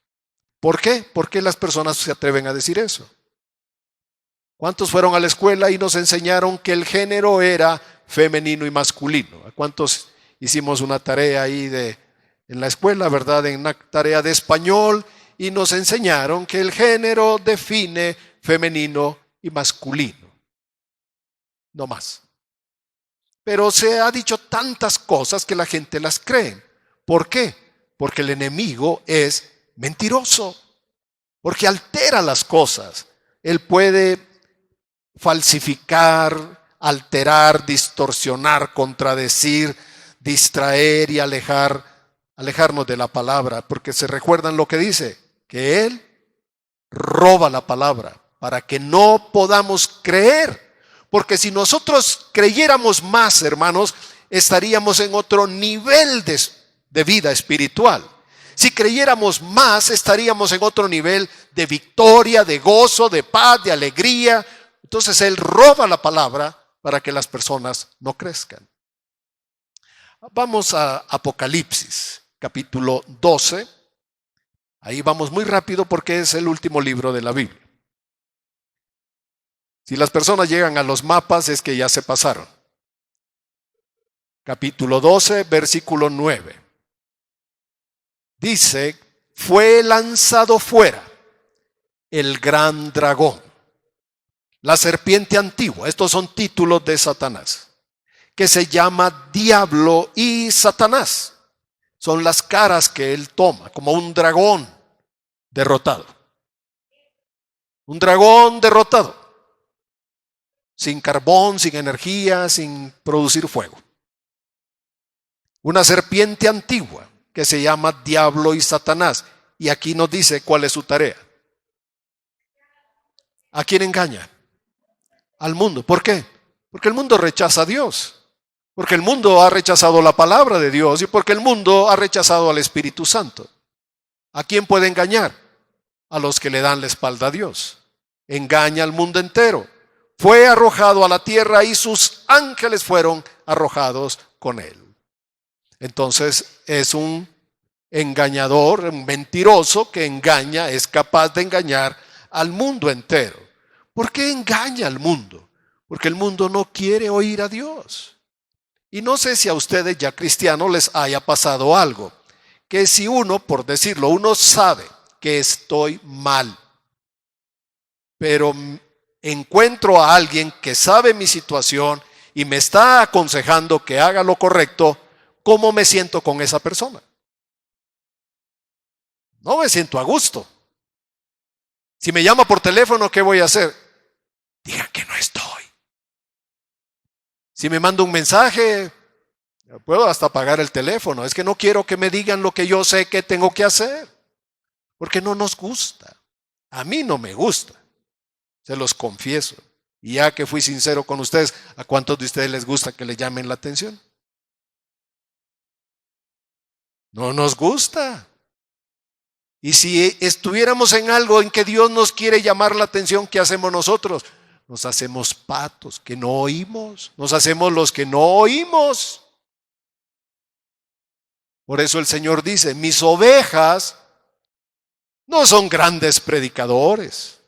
¿Por qué? ¿Por qué las personas se atreven a decir eso? ¿Cuántos fueron a la escuela y nos enseñaron que el género era femenino y masculino? ¿A cuántos hicimos una tarea ahí en la escuela, verdad? En una tarea de español, y nos enseñaron que el género define femenino y masculino. No más. Pero se ha dicho tantas cosas que la gente las cree. ¿Por qué? Porque el enemigo es mentiroso, porque altera las cosas. Él puede falsificar, alterar, distorsionar, contradecir, distraer y alejarnos de la palabra, porque se recuerdan lo que dice, que él roba la palabra para que no podamos creer. Porque si nosotros creyéramos más, hermanos, estaríamos en otro nivel de vida espiritual. Si creyéramos más, estaríamos en otro nivel de victoria, de gozo, de paz, de alegría. Entonces él roba la palabra para que las personas no crezcan. Vamos a Apocalipsis, capítulo 12. Ahí vamos muy rápido porque es el último libro de la Biblia. Si las personas llegan a los mapas es que ya se pasaron. Capítulo 12, versículo 9. Dice, fue lanzado fuera el gran dragón, la serpiente antigua. Estos son títulos de Satanás, que se llama Diablo y Satanás. Son las caras que él toma, como un dragón derrotado. Un dragón derrotado. Sin carbón, sin energía, sin producir fuego. Una serpiente antigua que se llama Diablo y Satanás. Y aquí nos dice cuál es su tarea. ¿A quién engaña? Al mundo. ¿Por qué? Porque el mundo rechaza a Dios. Porque el mundo ha rechazado la palabra de Dios y porque el mundo ha rechazado al Espíritu Santo. ¿A quién puede engañar? A los que le dan la espalda a Dios. Engaña al mundo entero. Fue arrojado a la tierra y sus ángeles fueron arrojados con él. Entonces es un engañador, un mentiroso que engaña, es capaz de engañar al mundo entero. ¿Por qué engaña al mundo? Porque el mundo no quiere oír a Dios. Y no sé si a ustedes ya cristianos les haya pasado algo, que si uno, por decirlo, uno sabe que estoy mal, pero encuentro a alguien que sabe mi situación y me está aconsejando que haga lo correcto, ¿cómo me siento con esa persona? No me siento a gusto. Si me llama por teléfono, ¿qué voy a hacer? Digan que no estoy. Si me manda un mensaje, Puedo hasta apagar el teléfono. Es que no quiero que me digan lo que yo sé que tengo que hacer. Porque no nos gusta. A mí no me gusta. Se los confieso. Y ya que fui sincero con ustedes, ¿a cuántos de ustedes les gusta que le llamen la atención? No nos gusta. Y si estuviéramos en algo en que Dios nos quiere llamar la atención, ¿qué hacemos nosotros? Nos hacemos patos que no oímos. Nos hacemos los que no oímos. Por eso el Señor dice, mis ovejas no son grandes predicadores.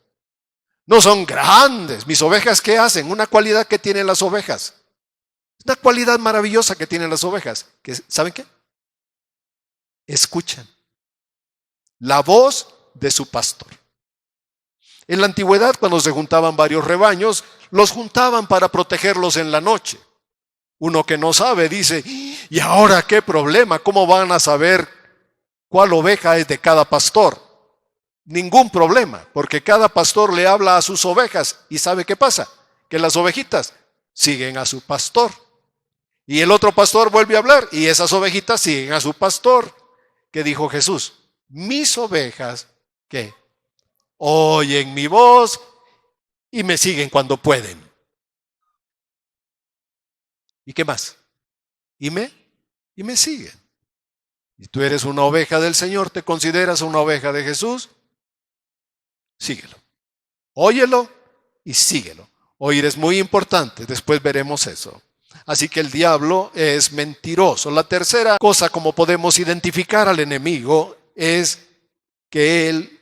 No son grandes. Mis ovejas, ¿qué hacen? Una cualidad que tienen las ovejas. Una cualidad maravillosa que tienen las ovejas. ¿Saben qué? Escuchan la voz de su pastor. En la antigüedad, cuando se juntaban varios rebaños, los juntaban para protegerlos en la noche. Uno que no sabe dice, ¿y ahora qué problema? ¿Cómo van a saber cuál oveja es de cada pastor? Ningún problema, porque cada pastor le habla a sus ovejas. ¿Y sabe qué pasa? Que las ovejitas siguen a su pastor. Y el otro pastor vuelve a hablar y esas ovejitas siguen a su pastor. ¿Qué dijo Jesús? Mis ovejas, ¿qué? Oyen mi voz y me siguen cuando pueden. ¿Y qué más? Y me siguen. Y tú eres una oveja del Señor, ¿te consideras una oveja de Jesús? Síguelo. Óyelo y síguelo. Oír es muy importante, después veremos eso. Así que el diablo es mentiroso. La tercera cosa como podemos identificar al enemigo es que él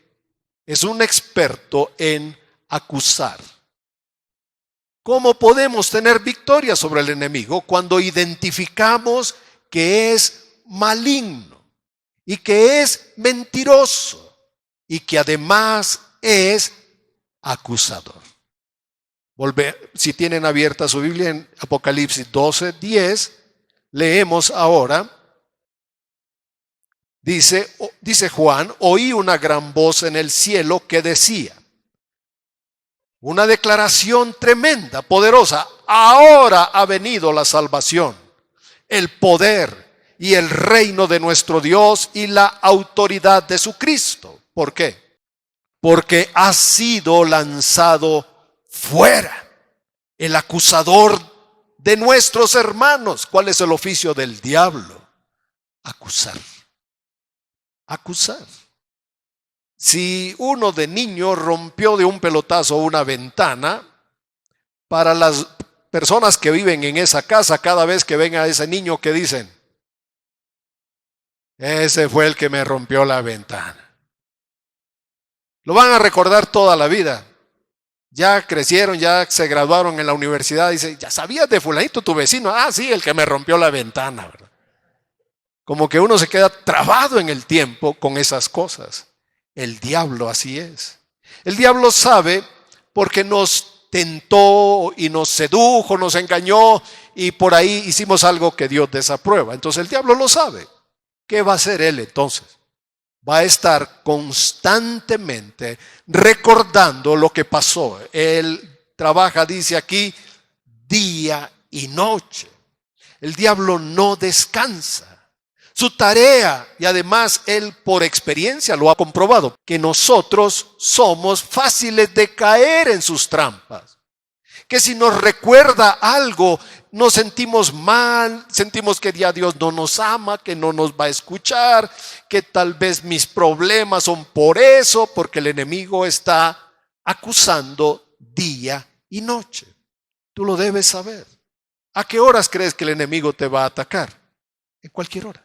es un experto en acusar. ¿Cómo podemos tener victoria sobre el enemigo? Cuando identificamos que es maligno y que es mentiroso y que además es acusador. Si tienen abierta su Biblia en Apocalipsis 12:10, leemos ahora, dice Juan, oí una gran voz en el cielo que decía, una declaración tremenda, poderosa, ahora ha venido la salvación, el poder y el reino de nuestro Dios y la autoridad de su Cristo. ¿Por qué? Porque ha sido lanzado fuera el acusador de nuestros hermanos. ¿Cuál es el oficio del diablo? Acusar. Acusar. Si uno de niño rompió de un pelotazo una ventana, para las personas que viven en esa casa, cada vez que ven a ese niño, ¿qué dicen? Ese fue el que me rompió la ventana. Lo van a recordar toda la vida. Ya crecieron, ya se graduaron en la universidad. Dice, ya sabías de fulanito, tu vecino. Ah, sí, el que me rompió la ventana, ¿verdad? Como que uno se queda trabado en el tiempo con esas cosas. El diablo así es. El diablo sabe porque nos tentó y nos sedujo, nos engañó y por ahí hicimos algo que Dios desaprueba. Entonces el diablo lo sabe. ¿Qué va a hacer él entonces? Va a estar constantemente recordando lo que pasó. Él trabaja, dice aquí, día y noche. El diablo no descansa. Su tarea, y además él por experiencia lo ha comprobado, que nosotros somos fáciles de caer en sus trampas. Que si nos recuerda algo, nos sentimos mal, sentimos que ya Dios no nos ama, que no nos va a escuchar, que tal vez mis problemas son por eso, porque el enemigo está acusando día y noche. Tú lo debes saber. ¿A qué horas crees que el enemigo te va a atacar? En cualquier hora.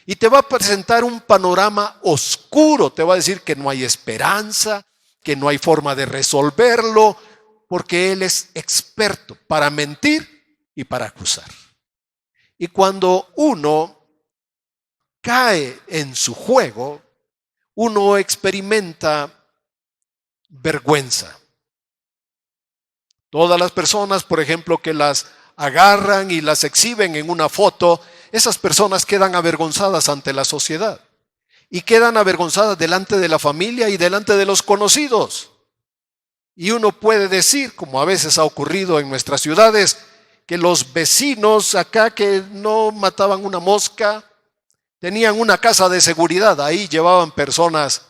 Y te va a presentar un panorama oscuro, te va a decir que no hay esperanza, que no hay forma de resolverlo, porque él es experto para mentir y para acusar. Y cuando uno cae en su juego, uno experimenta vergüenza. Todas las personas, por ejemplo, que las agarran y las exhiben en una foto, esas personas quedan avergonzadas ante la sociedad y quedan avergonzadas delante de la familia y delante de los conocidos. Y uno puede decir, como a veces ha ocurrido en nuestras ciudades, que los vecinos acá que no mataban una mosca, tenían una casa de seguridad, ahí llevaban personas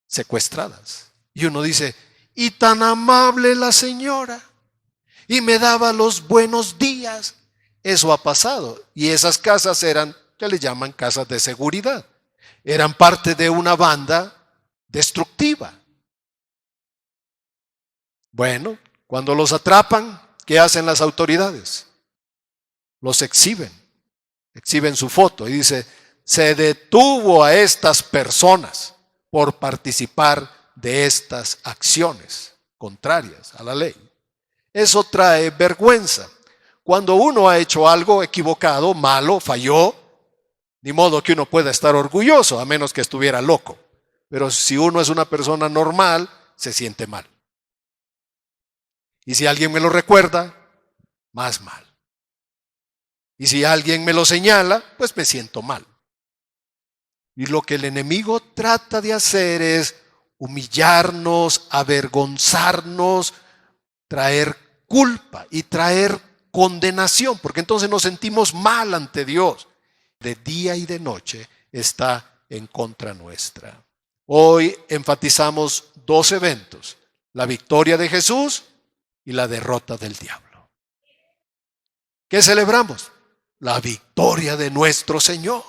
secuestradas. Y uno dice, y tan amable la señora, y me daba los buenos días. Eso ha pasado. Y esas casas eran, que le llaman casas de seguridad. Eran parte de una banda destructiva. Bueno, cuando los atrapan, ¿qué hacen las autoridades? Los exhiben su foto y dice, se detuvo a estas personas por participar de estas acciones contrarias a la ley. Eso trae vergüenza. Cuando uno ha hecho algo equivocado, malo, falló, ni modo que uno pueda estar orgulloso, a menos que estuviera loco. Pero si uno es una persona normal, se siente mal. Y si alguien me lo recuerda, más mal. Y si alguien me lo señala, pues me siento mal. Y lo que el enemigo trata de hacer es humillarnos, avergonzarnos, traer culpa y traer condenación, porque entonces nos sentimos mal ante Dios. De día y de noche está en contra nuestra. Hoy enfatizamos dos eventos: la victoria de Jesús y la derrota del diablo. ¿Qué celebramos? La victoria de nuestro Señor.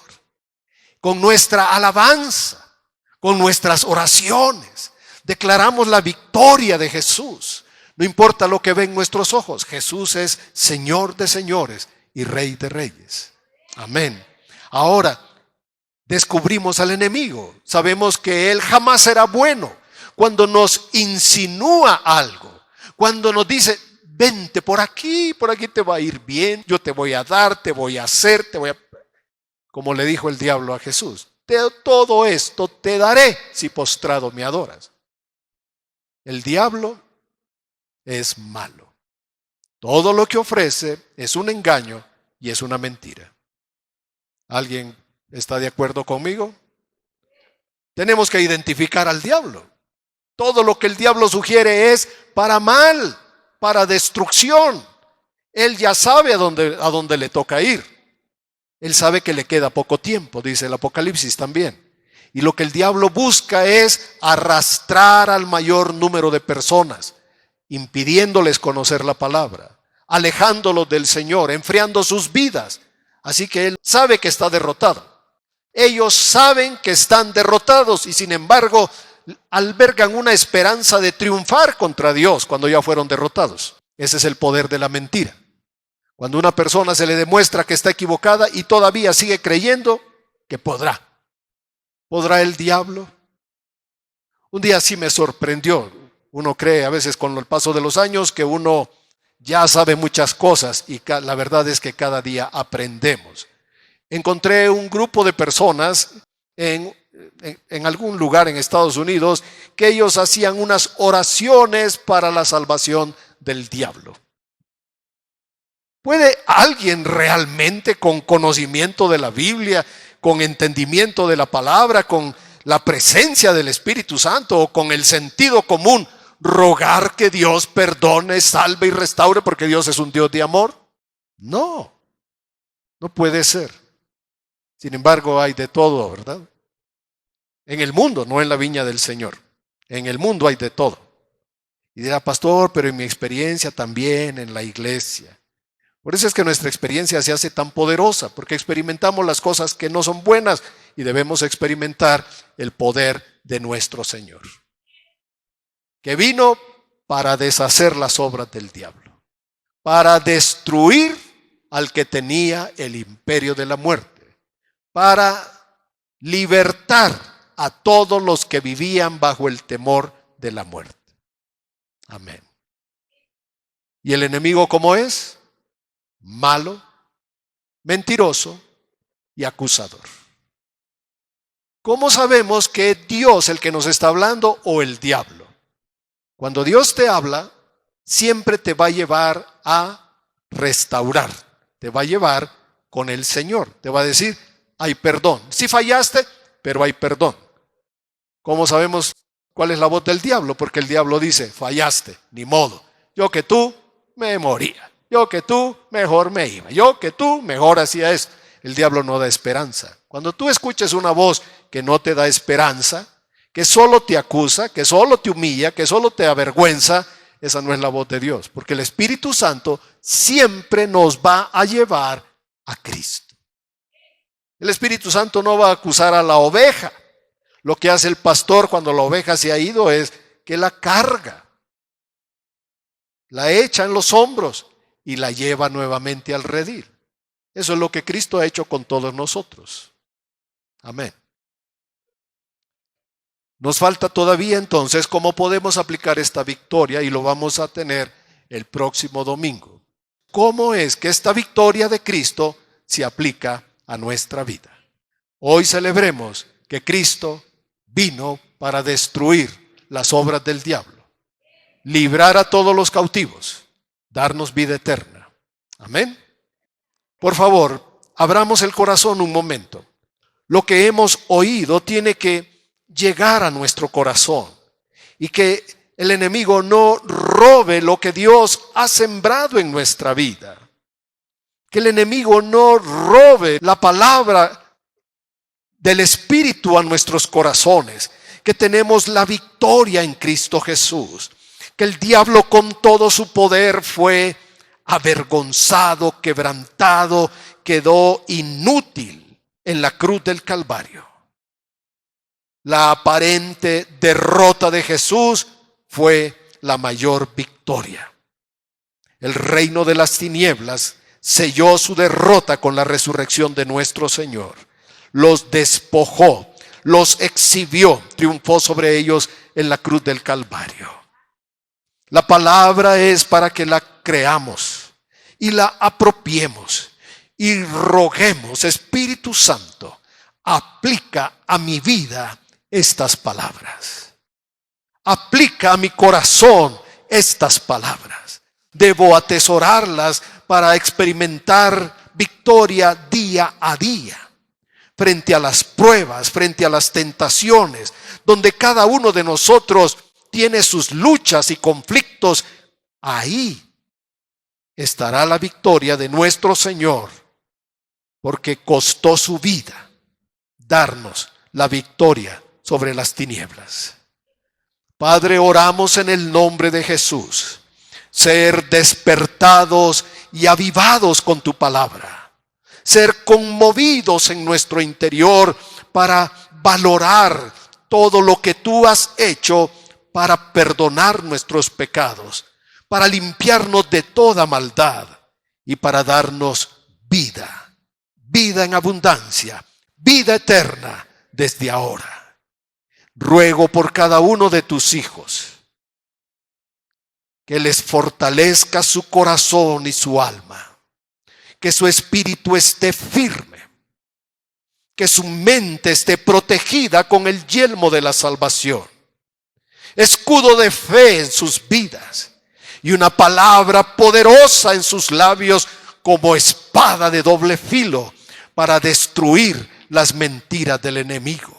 Con nuestra alabanza, con nuestras oraciones, declaramos la victoria de Jesús. No importa lo que ven nuestros ojos, Jesús es Señor de señores y Rey de reyes. Amén. Ahora, descubrimos al enemigo. Sabemos que él jamás será bueno. Cuando nos insinúa algo, cuando nos dice, vente por aquí te va a ir bien, yo te voy a dar, te voy a hacer, como le dijo el diablo a Jesús, todo esto te daré si postrado me adoras. El diablo es malo. Todo lo que ofrece es un engaño y es una mentira. ¿Alguien está de acuerdo conmigo? Tenemos que identificar al diablo. Todo lo que el diablo sugiere es para mal, para destrucción. Él ya sabe a dónde le toca ir. Él sabe que le queda poco tiempo, dice el Apocalipsis también. Y lo que el diablo busca es arrastrar al mayor número de personas, impidiéndoles conocer la palabra, alejándolos del Señor, enfriando sus vidas. Así que él sabe que está derrotado. Ellos saben que están derrotados y sin embargo albergan una esperanza de triunfar contra Dios cuando ya fueron derrotados. Ese es el poder de la mentira. Cuando a una persona se le demuestra que está equivocada y todavía sigue creyendo que podrá. ¿Podrá el diablo? Un día sí me sorprendió. Uno cree a veces con el paso de los años que uno ya sabe muchas cosas y la verdad es que cada día aprendemos. Encontré un grupo de personas en algún lugar en Estados Unidos que ellos hacían unas oraciones para la salvación del diablo. ¿Puede alguien realmente con conocimiento de la Biblia, con entendimiento de la palabra, con la presencia del Espíritu Santo o con el sentido común rogar que Dios perdone, salve y restaure porque Dios es un Dios de amor? No, no puede ser. Sin embargo, hay de todo, ¿verdad? En el mundo, no en la viña del Señor. En el mundo hay de todo. Y dirá, pastor, pero en mi experiencia también en la iglesia. Por eso es que nuestra experiencia se hace tan poderosa, porque experimentamos las cosas que no son buenas y debemos experimentar el poder de nuestro Señor, que vino para deshacer las obras del diablo, para destruir al que tenía el imperio de la muerte, para libertar a todos los que vivían bajo el temor de la muerte. Amén. ¿Y el enemigo cómo es? Malo, mentiroso y acusador. ¿Cómo sabemos que es Dios el que nos está hablando o el diablo? Cuando Dios te habla, siempre te va a llevar a restaurar, te va a llevar con el Señor, te va a decir, hay perdón. Sí fallaste, pero hay perdón. ¿Cómo sabemos cuál es la voz del diablo? Porque el diablo dice, fallaste, ni modo. Yo que tú me moría. Yo que tú, mejor me iba. Yo que tú, mejor hacía esto. El diablo no da esperanza. Cuando tú escuches una voz que no te da esperanza, que solo te acusa, que solo te humilla, que solo te avergüenza, esa no es la voz de Dios. Porque el Espíritu Santo siempre nos va a llevar a Cristo. El Espíritu Santo no va a acusar a la oveja. Lo que hace el pastor cuando la oveja se ha ido es que la carga, la echa en los hombros y la lleva nuevamente al redil. Eso es lo que Cristo ha hecho con todos nosotros. Amén. Nos falta todavía entonces cómo podemos aplicar esta victoria y lo vamos a tener el próximo domingo. ¿Cómo es que esta victoria de Cristo se aplica a nuestra vida? Hoy celebremos que Cristo vino para destruir las obras del diablo, librar a todos los cautivos, darnos vida eterna. Amén. Por favor, abramos el corazón un momento. Lo que hemos oído tiene que llegar a nuestro corazón y que el enemigo no robe lo que Dios ha sembrado en nuestra vida. Que el enemigo no robe la palabra del Espíritu a nuestros corazones. Que tenemos la victoria en Cristo Jesús. Que el diablo con todo su poder fue avergonzado, quebrantado, quedó inútil en la cruz del Calvario. La aparente derrota de Jesús fue la mayor victoria. El reino de las tinieblas selló su derrota con la resurrección de nuestro Señor. Los despojó, los exhibió, triunfó sobre ellos en la cruz del Calvario. La palabra es para que la creamos y la apropiemos y roguemos: Espíritu Santo, aplica a mi vida estas palabras. Aplica a mi corazón estas palabras. Debo atesorarlas para experimentar victoria día a día. Frente a las pruebas, frente a las tentaciones, donde cada uno de nosotros tiene sus luchas y conflictos, ahí estará la victoria de nuestro Señor, porque costó su vida darnos la victoria sobre las tinieblas. Padre, oramos en el nombre de Jesús, ser despertados y avivados con tu palabra, ser conmovidos en nuestro interior para valorar todo lo que tú has hecho para perdonar nuestros pecados, para limpiarnos de toda maldad y para darnos vida, vida en abundancia, vida eterna desde ahora. Ruego por cada uno de tus hijos que les fortalezca su corazón y su alma, que su espíritu esté firme, que su mente esté protegida con el yelmo de la salvación, escudo de fe en sus vidas y una palabra poderosa en sus labios como espada de doble filo para destruir las mentiras del enemigo.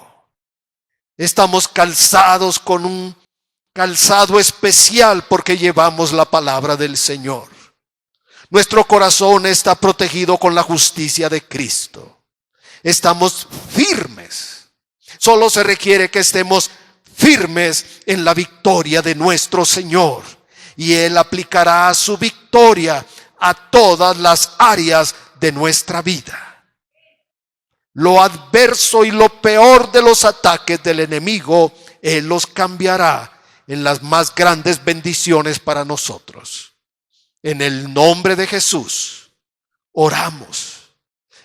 Estamos calzados con un calzado especial porque llevamos la palabra del Señor. Nuestro corazón está protegido con la justicia de Cristo. Estamos firmes. Solo se requiere que estemos firmes en la victoria de nuestro Señor. Y Él aplicará su victoria a todas las áreas de nuestra vida. Lo adverso y lo peor de los ataques del enemigo, Él los cambiará en las más grandes bendiciones para nosotros. En el nombre de Jesús oramos.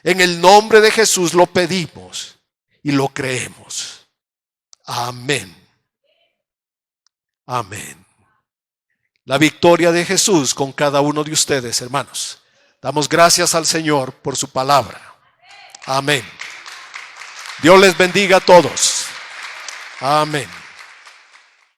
En el nombre de Jesús lo pedimos y lo creemos. Amén. Amén. La victoria de Jesús con cada uno de ustedes, hermanos. Damos gracias al Señor por su palabra. Amén. Dios les bendiga a todos. Amén.